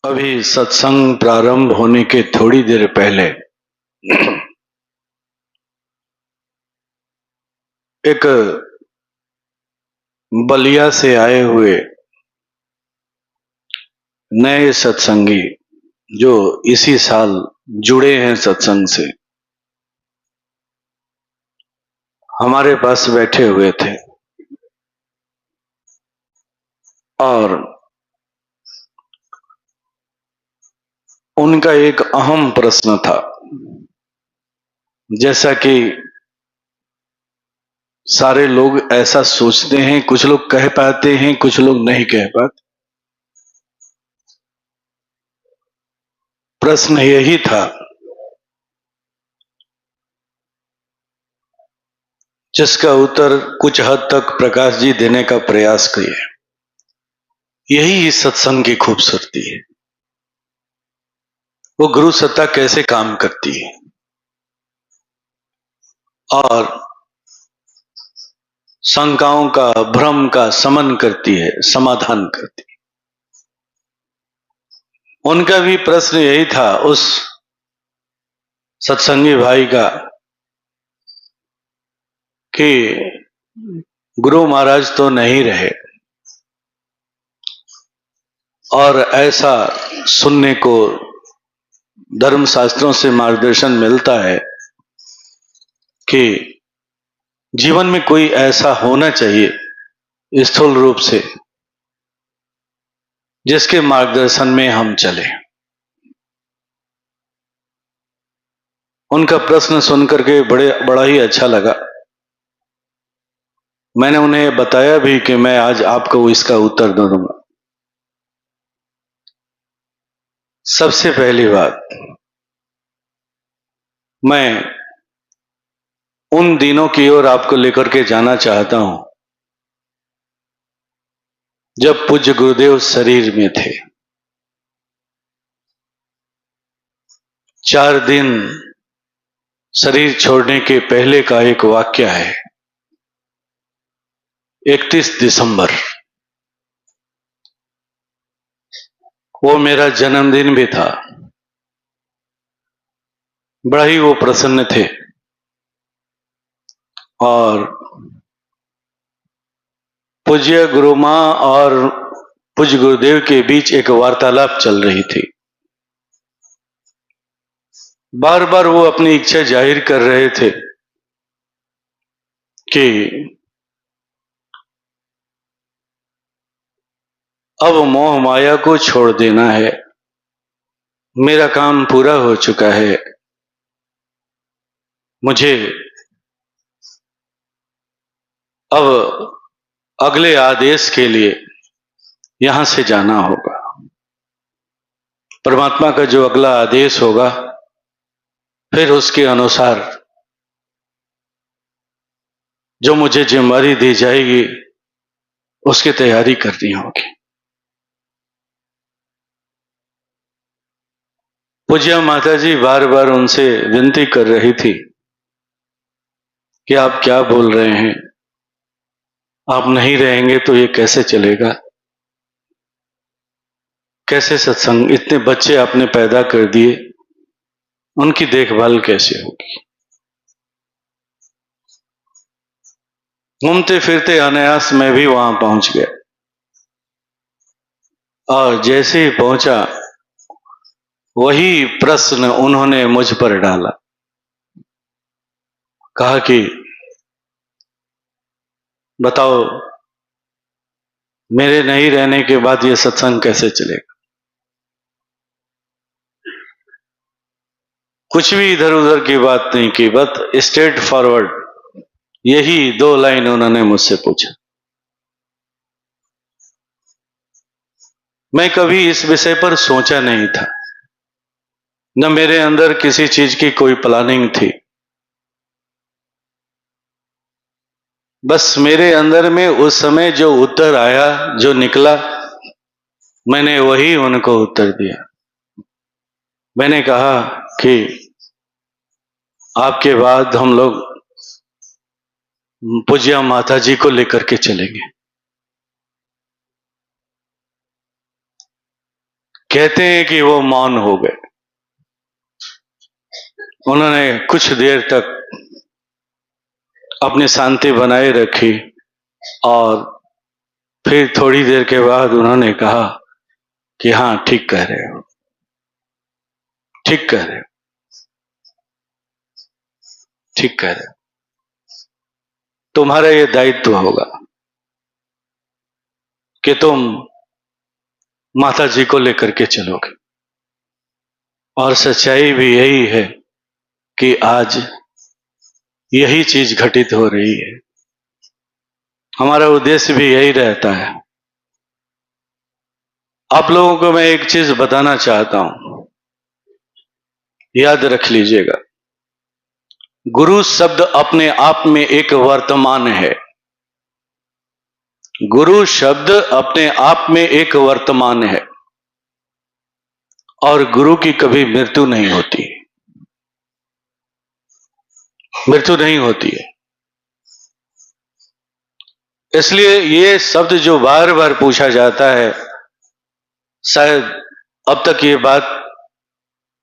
अभी सत्संग प्रारंभ होने के थोड़ी देर पहले एक बलिया से आए हुए नए सत्संगी जो इसी साल जुड़े हैं सत्संग से, हमारे पास बैठे हुए थे और उनका एक अहम प्रश्न था। जैसा कि सारे लोग ऐसा सोचते हैं, कुछ लोग कह पाते हैं, कुछ लोग नहीं कह पाते। प्रश्न यही था, जिसका उत्तर कुछ हद तक प्रकाश जी देने का प्रयास किए। यही इस सत्संग की खूबसूरती है। वो गुरु सत्ता कैसे काम करती है और शंकाओं का, भ्रम का शमन करती है, समाधान करती है। उनका भी प्रश्न यही था उस सत्संगी भाई का कि गुरु महाराज तो नहीं रहे और ऐसा सुनने को धर्म शास्त्रों से मार्गदर्शन मिलता है कि जीवन में कोई ऐसा होना चाहिए स्थूल रूप से जिसके मार्गदर्शन में हम चले। उनका प्रश्न सुनकर के बड़ा ही अच्छा लगा। मैंने उन्हें बताया भी कि मैं आज आपको इसका उत्तर दूंगा। सबसे पहली बात, मैं उन दिनों की ओर आपको लेकर के जाना चाहता हूं जब पूज्य गुरुदेव शरीर में थे। 4 दिन शरीर छोड़ने के पहले का एक वाक्य है। 31 दिसंबर, वो मेरा जन्मदिन भी था। बड़ा ही वो प्रसन्न थे और पूज्य गुरु मां और पूज्य गुरुदेव के बीच एक वार्तालाप चल रही थी। बार बार वो अपनी इच्छा जाहिर कर रहे थे कि अब मोह माया को छोड़ देना है, मेरा काम पूरा हो चुका है, मुझे अब अगले आदेश के लिए यहां से जाना होगा। परमात्मा का जो अगला आदेश होगा फिर उसके अनुसार जो मुझे जिम्मेदारी दी जाएगी उसकी तैयारी करनी होगी। पूज्य माता जी बार बार उनसे विनती कर रही थी कि आप क्या बोल रहे हैं, आप नहीं रहेंगे तो ये कैसे चलेगा, कैसे सत्संग, इतने बच्चे आपने पैदा कर दिए, उनकी देखभाल कैसे होगी। घूमते फिरते अनायास में भी वहां पहुंच गया और जैसे ही पहुंचा वही प्रश्न उन्होंने मुझ पर डाला। कहा कि बताओ, मेरे नहीं रहने के बाद ये सत्संग कैसे चलेगा। कुछ भी इधर उधर की बात नहीं की, बस स्ट्रेट फॉरवर्ड यही 2 लाइन उन्होंने मुझसे पूछा। मैं कभी इस विषय पर सोचा नहीं था, न मेरे अंदर किसी चीज की कोई प्लानिंग थी। बस मेरे अंदर में उस समय जो उत्तर आया, जो निकला, मैंने वही उनको उत्तर दिया। मैंने कहा कि आपके बाद हम लोग पूज्य माता जी को लेकर के चलेंगे। कहते हैं कि वो मौन हो गए। उन्होंने कुछ देर तक अपनी शांति बनाए रखी और फिर थोड़ी देर के बाद उन्होंने कहा कि हाँ, ठीक कह रहे हो, ठीक कह रहे हो, ठीक कह रहे हो। तुम्हारा ये दायित्व होगा कि तुम माता जी को लेकर के चलोगे। और सच्चाई भी यही है कि आज यही चीज घटित हो रही है। हमारा उद्देश्य भी यही रहता है। आप लोगों को मैं एक चीज बताना चाहता हूं, याद रख लीजिएगा। गुरु शब्द अपने आप में एक वर्तमान है। गुरु शब्द अपने आप में एक वर्तमान है और गुरु की कभी मृत्यु नहीं होती, मृत्यु नहीं होती है। इसलिए ये शब्द जो बार बार पूछा जाता है, शायद अब तक ये बात,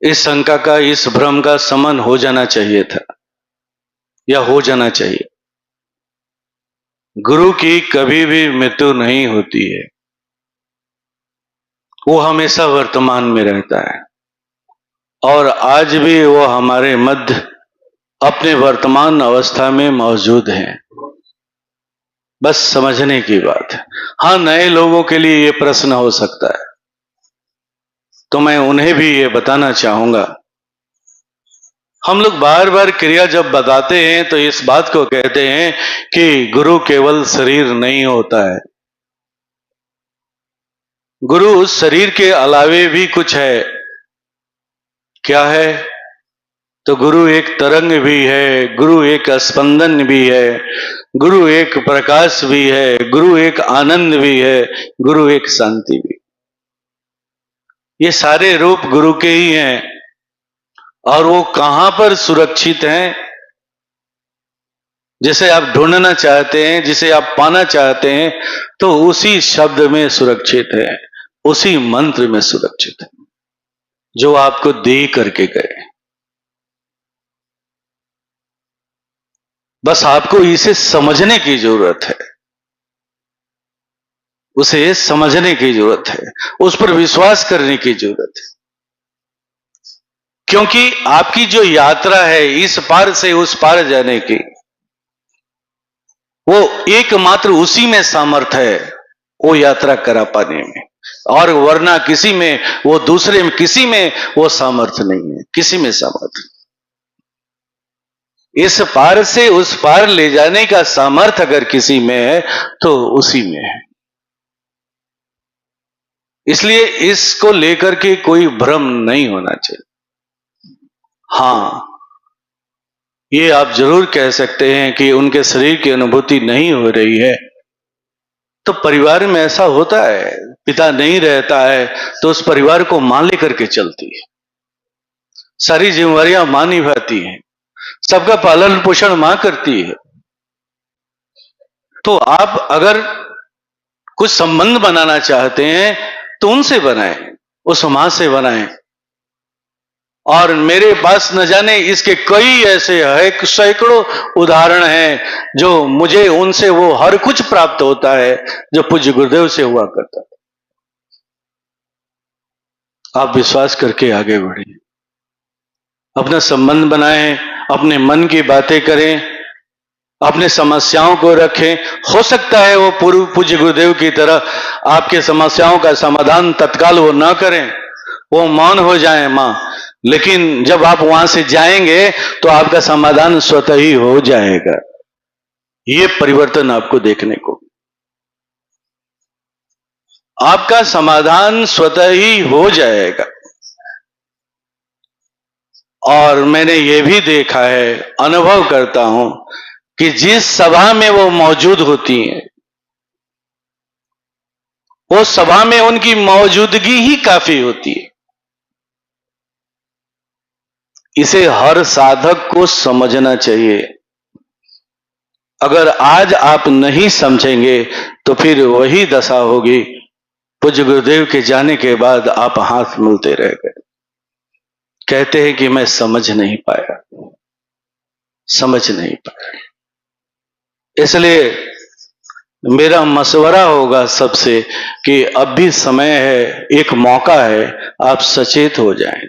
इस शंका का, इस भ्रम का शमन हो जाना चाहिए था या हो जाना चाहिए। गुरु की कभी भी मृत्यु नहीं होती है, वो हमेशा वर्तमान में रहता है और आज भी वो हमारे मध्य अपने वर्तमान अवस्था में मौजूद हैं। बस समझने की बात है। हाँ, नए लोगों के लिए ये प्रश्न हो सकता है, तो मैं उन्हें भी ये बताना चाहूंगा। हम लोग बार बार क्रिया जब बताते हैं तो इस बात को कहते हैं कि गुरु केवल शरीर नहीं होता है। गुरु उस शरीर के अलावे भी कुछ है। क्या है? तो गुरु एक तरंग भी है, गुरु एक स्पंदन भी है, गुरु एक प्रकाश भी है, गुरु एक आनंद भी है, गुरु एक शांति भी। ये सारे रूप गुरु के ही हैं और वो कहां पर सुरक्षित हैं? जिसे आप ढूंढना चाहते हैं, जिसे आप पाना चाहते हैं, तो उसी शब्द में सुरक्षित है, उसी मंत्र में सुरक्षित है जो आपको दे करके गए। बस आपको इसे समझने की जरूरत है, उसे समझने की जरूरत है, उस पर विश्वास करने की जरूरत है। क्योंकि आपकी जो यात्रा है इस पार से उस पार जाने की, वो एकमात्र उसी में सामर्थ्य है वो यात्रा करा पाने में, और वरना किसी में, वो दूसरे में, किसी में वो सामर्थ्य नहीं है, किसी में सामर्थ्य। इस पार से उस पार ले जाने का सामर्थ्य अगर किसी में है तो उसी में है। इसलिए इसको लेकर के कोई भ्रम नहीं होना चाहिए। हाँ, ये आप जरूर कह सकते हैं कि उनके शरीर की अनुभूति नहीं हो रही है, तो परिवार में ऐसा होता है, पिता नहीं रहता है तो उस परिवार को मां लेकर के चलती है, सारी जिम्मेवारियां मां निभाती है, सबका पालन पोषण मां करती है। तो आप अगर कुछ संबंध बनाना चाहते हैं तो उनसे बनाएं, उस मां से बनाएं। और मेरे पास न जाने इसके कई ऐसे है, सैकड़ों उदाहरण हैं जो मुझे उनसे वो हर कुछ प्राप्त होता है जो पूज्य गुरुदेव से हुआ करता है। आप विश्वास करके आगे बढ़िए, अपना संबंध बनाएं, अपने मन की बातें करें, अपने समस्याओं को रखें। हो सकता है वो पूर्व पूज्य गुरुदेव की तरह आपके समस्याओं का समाधान तत्काल वो ना करें, वो मौन हो जाए मां, लेकिन जब आप वहां से जाएंगे तो आपका समाधान स्वतः ही हो जाएगा। ये परिवर्तन आपको देखने को, आपका समाधान स्वतः ही हो जाएगा। और मैंने ये भी देखा है, अनुभव करता हूं कि जिस सभा में वो मौजूद होती हैं, वो सभा में उनकी मौजूदगी ही काफी होती है। इसे हर साधक को समझना चाहिए। अगर आज आप नहीं समझेंगे तो फिर वही दशा होगी पूज्य गुरुदेव के जाने के बाद आप हाथ मिलते रह गए। कहते हैं कि मैं समझ नहीं पाया। इसलिए मेरा मशवरा होगा सबसे कि अब भी समय है, एक मौका है, आप सचेत हो जाएं।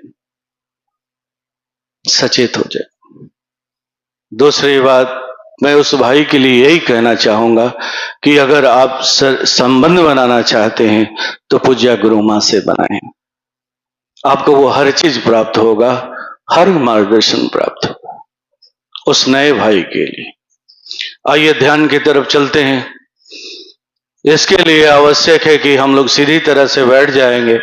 दूसरी बात, मैं उस भाई के लिए यही कहना चाहूंगा कि अगर आप संबंध बनाना चाहते हैं तो पूज्य गुरु मां से बनाएं। आपको वो हर चीज प्राप्त होगा, हर मार्गदर्शन प्राप्त होगा उस नए भाई के लिए। आइए ध्यान की तरफ चलते हैं। इसके लिए आवश्यक है कि हम लोग सीधी तरह से बैठ जाएंगे।